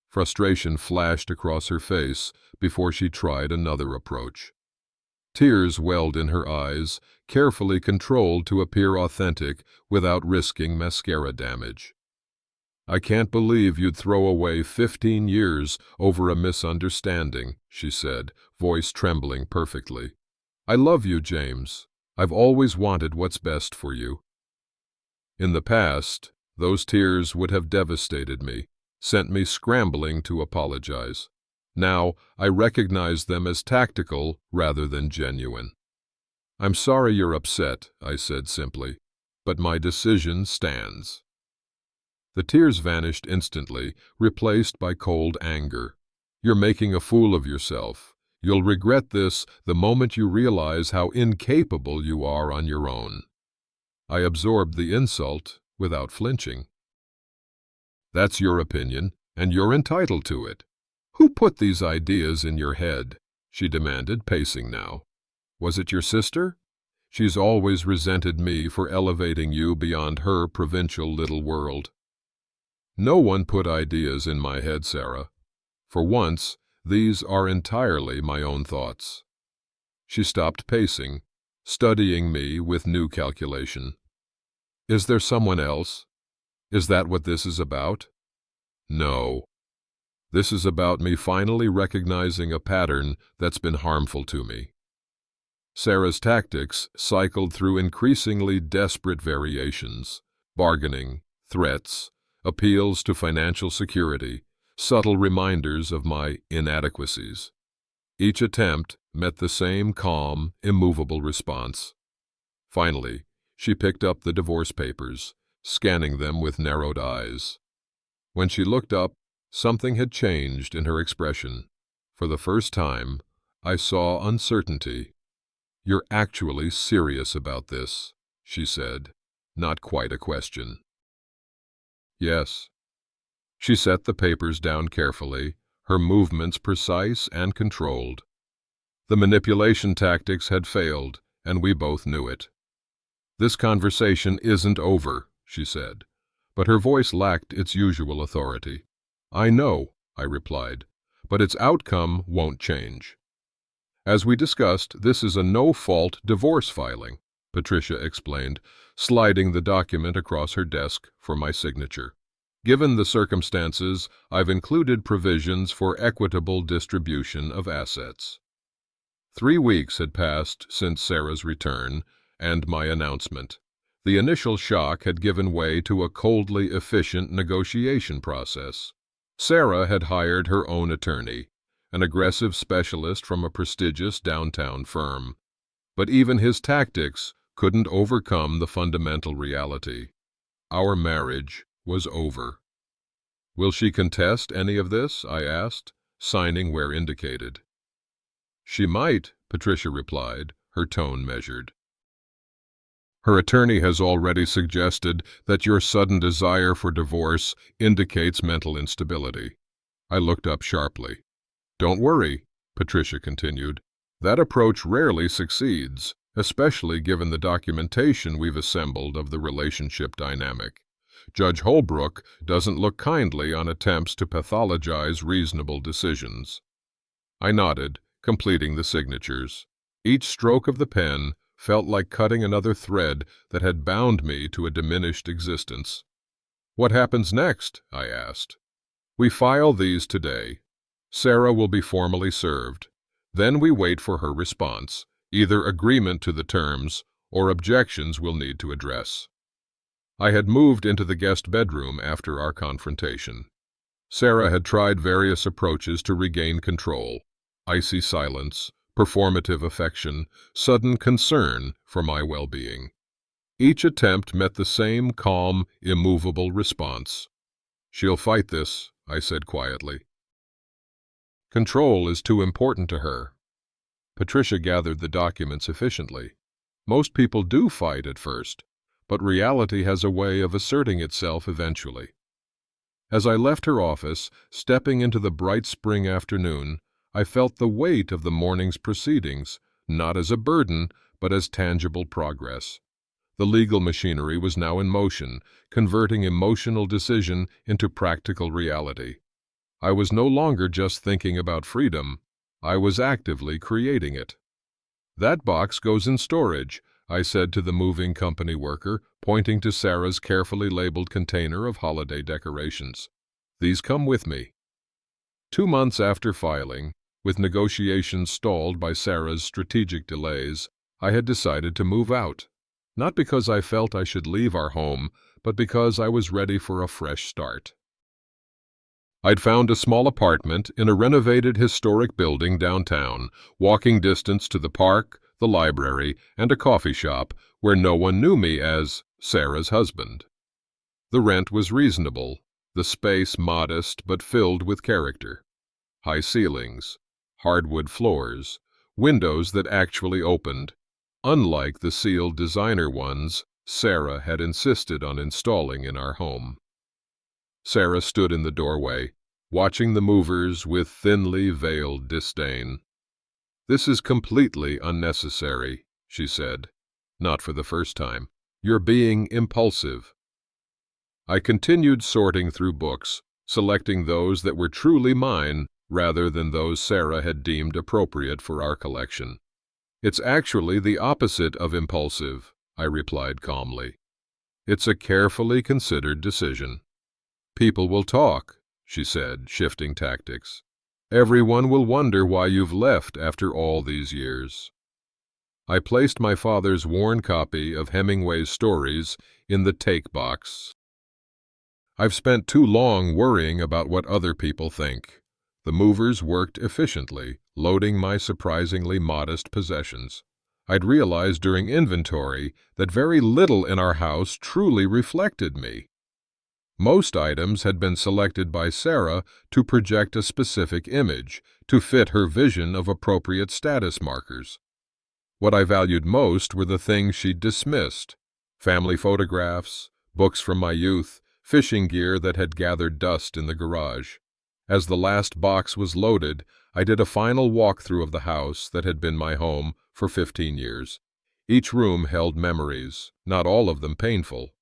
Frustration flashed across her face before she tried another approach. Tears welled in her eyes, carefully controlled to appear authentic without risking mascara damage. I can't believe you'd throw away 15 years over a misunderstanding, she said, voice trembling perfectly. I love you, James. I've always wanted what's best for you. In the past, those tears would have devastated me, sent me scrambling to apologize. Now, I recognize them as tactical rather than genuine. I'm sorry you're upset, I said simply, but my decision stands. The tears vanished instantly, replaced by cold anger. You're making a fool of yourself. You'll regret this the moment you realize how incapable you are on your own. I absorbed the insult without flinching. That's your opinion, and you're entitled to it. Who put these ideas in your head? She demanded, pacing now. Was it your sister? She's always resented me for elevating you beyond her provincial little world. No one put ideas in my head, Sarah. For once, these are entirely my own thoughts. She stopped pacing, studying me with new calculation. Is there someone else? Is that what this is about? No. This is about me finally recognizing a pattern that's been harmful to me. Sarah's tactics cycled through increasingly desperate variations: bargaining, threats, appeals to financial security, subtle reminders of my inadequacies. Each attempt met the same calm, immovable response. Finally, she picked up the divorce papers, scanning them with narrowed eyes. When she looked up, something had changed in her expression. For the first time, I saw uncertainty. You're actually serious about this, she said, not quite a question. Yes. She set the papers down carefully, her movements precise and controlled. The manipulation tactics had failed, and we both knew it. This conversation isn't over, she said, but her voice lacked its usual authority. I know, I replied, but its outcome won't change. As we discussed, this is a no-fault divorce filing, Patricia explained, sliding the document across her desk for my signature. Given the circumstances, I've included provisions for equitable distribution of assets. 3 weeks had passed since Sarah's return and my announcement. The initial shock had given way to a coldly efficient negotiation process. Sarah had hired her own attorney, an aggressive specialist from a prestigious downtown firm. But even his tactics couldn't overcome the fundamental reality. Our marriage was over. "Will she contest any of this?" I asked, signing where indicated. "She might," Patricia replied, her tone measured. "Her attorney has already suggested that your sudden desire for divorce indicates mental instability." I looked up sharply. "Don't worry," Patricia continued. "That approach rarely succeeds, especially given the documentation we've assembled of the relationship dynamic. Judge Holbrook doesn't look kindly on attempts to pathologize reasonable decisions." I nodded, completing the signatures. Each stroke of the pen felt like cutting another thread that had bound me to a diminished existence. "What happens next?" I asked. "We file these today. Sarah will be formally served. Then we wait for her response, either agreement to the terms or objections we'll need to address." I had moved into the guest bedroom after our confrontation. Sarah had tried various approaches to regain control: icy silence, performative affection, sudden concern for my well-being. Each attempt met the same calm, immovable response. "She'll fight this," I said quietly. "Control is too important to her." Patricia gathered the documents efficiently. "Most people do fight at first, but reality has a way of asserting itself eventually." As I left her office, stepping into the bright spring afternoon, I felt the weight of the morning's proceedings, not as a burden, but as tangible progress. The legal machinery was now in motion, converting emotional decision into practical reality. I was no longer just thinking about freedom, I was actively creating it. "That box goes in storage," I said to the moving company worker, pointing to Sarah's carefully labeled container of holiday decorations. "These come with me." 2 months after filing, with negotiations stalled by Sarah's strategic delays, I had decided to move out. Not because I felt I should leave our home, but because I was ready for a fresh start. I'd found a small apartment in a renovated historic building downtown, walking distance to the park, the library, and a coffee shop where no one knew me as Sarah's husband. The rent was reasonable, the space modest but filled with character. High ceilings, hardwood floors, windows that actually opened, unlike the sealed designer ones Sarah had insisted on installing in our home. Sarah stood in the doorway, watching the movers with thinly veiled disdain. "This is completely unnecessary," she said, not for the first time. "You're being impulsive." I continued sorting through books, selecting those that were truly mine rather than those Sarah had deemed appropriate for our collection. "It's actually the opposite of impulsive," I replied calmly. "It's a carefully considered decision." "People will talk," she said, shifting tactics. "Everyone will wonder why you've left after all these years." I placed my father's worn copy of Hemingway's stories in the take box. "I've spent too long worrying about what other people think." The movers worked efficiently, loading my surprisingly modest possessions. I'd realized during inventory that very little in our house truly reflected me. Most items had been selected by Sarah to project a specific image, to fit her vision of appropriate status markers. What I valued most were the things she'd dismissed: family photographs, books from my youth, fishing gear that had gathered dust in the garage. As the last box was loaded, I did a final walkthrough of the house that had been my home for 15 years. Each room held memories, not all of them painful.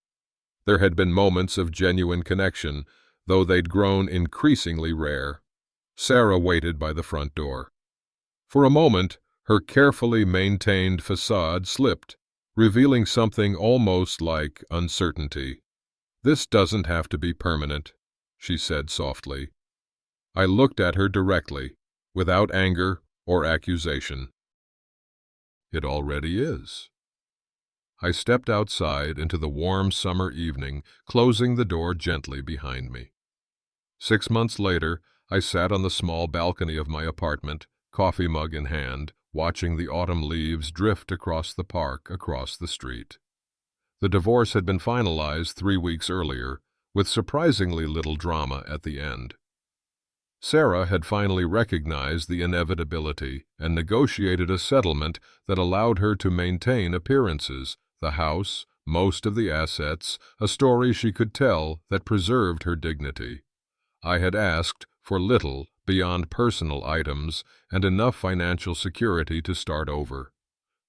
There had been moments of genuine connection, though they'd grown increasingly rare. Sarah waited by the front door. For a moment, her carefully maintained facade slipped, revealing something almost like uncertainty. "This doesn't have to be permanent," she said softly. I looked at her directly, without anger or accusation. "It already is." I stepped outside into the warm summer evening, closing the door gently behind me. 6 months later, I sat on the small balcony of my apartment, coffee mug in hand, watching the autumn leaves drift across the park across the street. The divorce had been finalized 3 weeks earlier, with surprisingly little drama at the end. Sarah had finally recognized the inevitability and negotiated a settlement that allowed her to maintain appearances, the house, most of the assets, a story she could tell that preserved her dignity. I had asked for little beyond personal items and enough financial security to start over.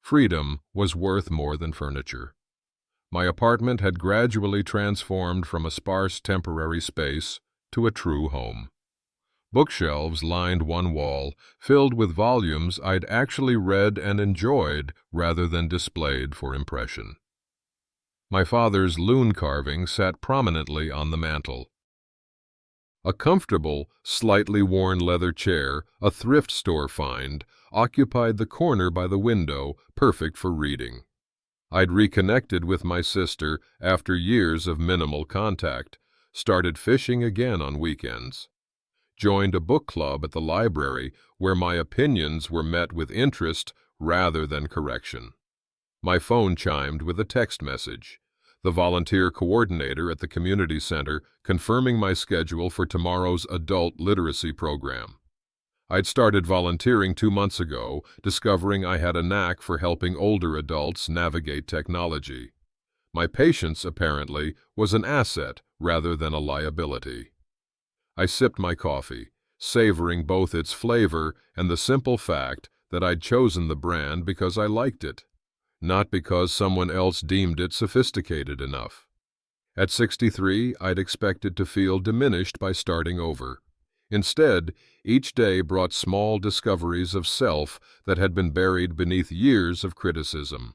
Freedom was worth more than furniture. My apartment had gradually transformed from a sparse temporary space to a true home. Bookshelves lined one wall, filled with volumes I'd actually read and enjoyed rather than displayed for impression. My father's loon carving sat prominently on the mantel. A comfortable, slightly worn leather chair, a thrift store find, occupied the corner by the window, perfect for reading. I'd reconnected with my sister after years of minimal contact, started fishing again on weekends, joined a book club at the library where my opinions were met with interest rather than correction. My phone chimed with a text message. The volunteer coordinator at the community center confirming my schedule for tomorrow's adult literacy program. I'd started volunteering 2 months ago, discovering I had a knack for helping older adults navigate technology. My patience, apparently, was an asset rather than a liability. I sipped my coffee, savoring both its flavor and the simple fact that I'd chosen the brand because I liked it, not because someone else deemed it sophisticated enough. At 63, I'd expected to feel diminished by starting over. Instead, each day brought small discoveries of self that had been buried beneath years of criticism.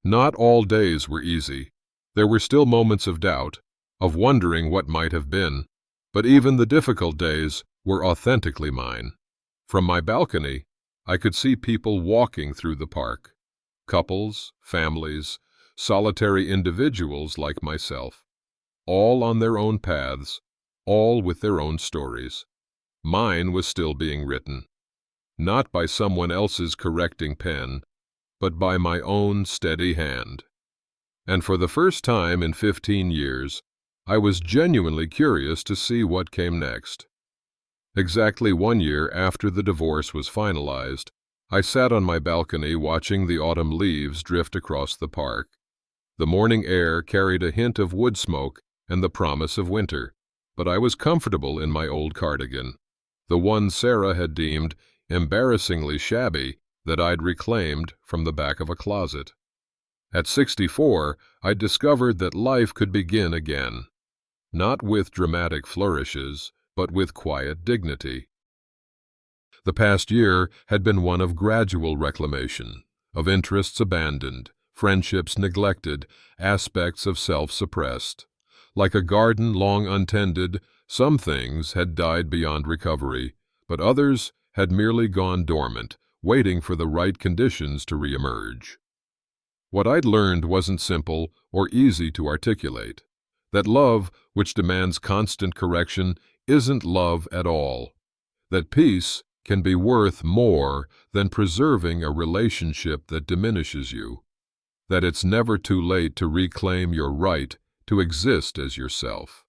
Not all days were easy. There were still moments of doubt, of wondering what might have been, but even the difficult days were authentically mine. From my balcony, I could see people walking through the park. Couples, families, solitary individuals like myself, all on their own paths, all with their own stories. Mine was still being written, not by someone else's correcting pen, but by my own steady hand. And for the first time in 15 years, I was genuinely curious to see what came next. Exactly 1 year after the divorce was finalized, I sat on my balcony watching the autumn leaves drift across the park. The morning air carried a hint of wood smoke and the promise of winter, but I was comfortable in my old cardigan, the one Sarah had deemed embarrassingly shabby that I'd reclaimed from the back of a closet. At 64, I discovered that life could begin again, not with dramatic flourishes, but with quiet dignity. The past year had been one of gradual reclamation, of interests abandoned, friendships neglected, aspects of self suppressed. Like a garden long untended, some things had died beyond recovery, but others had merely gone dormant, waiting for the right conditions to reemerge. What I'd learned wasn't simple or easy to articulate. That love, which demands constant correction, isn't love at all. That peace can be worth more than preserving a relationship that diminishes you. That it's never too late to reclaim your right to exist as yourself.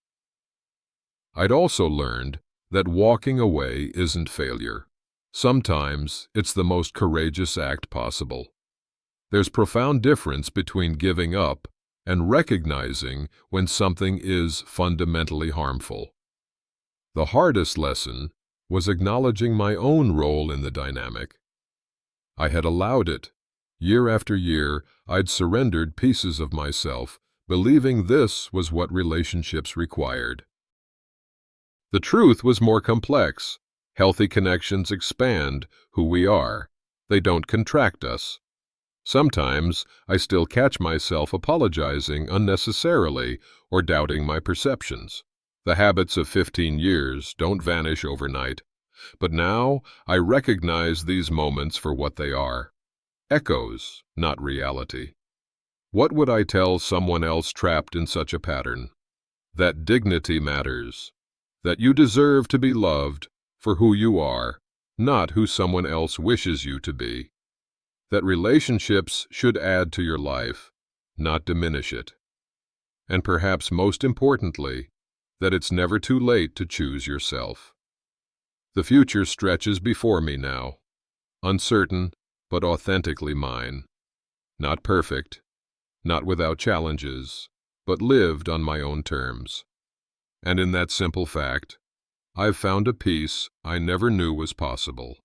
I'd also learned that walking away isn't failure. Sometimes it's the most courageous act possible. There's profound difference between giving up and recognizing when something is fundamentally harmful. The hardest lesson was acknowledging my own role in the dynamic. I had allowed it. Year after year, I'd surrendered pieces of myself, believing this was what relationships required. The truth was more complex. Healthy connections expand who we are. They don't contract us. Sometimes I still catch myself apologizing unnecessarily or doubting my perceptions. The habits of 15 years don't vanish overnight, but now I recognize these moments for what they are. Echoes, not reality. What would I tell someone else trapped in such a pattern? That dignity matters. That you deserve to be loved for who you are, not who someone else wishes you to be. That relationships should add to your life, not diminish it. And perhaps most importantly, that it's never too late to choose yourself. The future stretches before me now, uncertain but authentically mine. Not perfect, not without challenges, but lived on my own terms. And in that simple fact, I've found a peace I never knew was possible.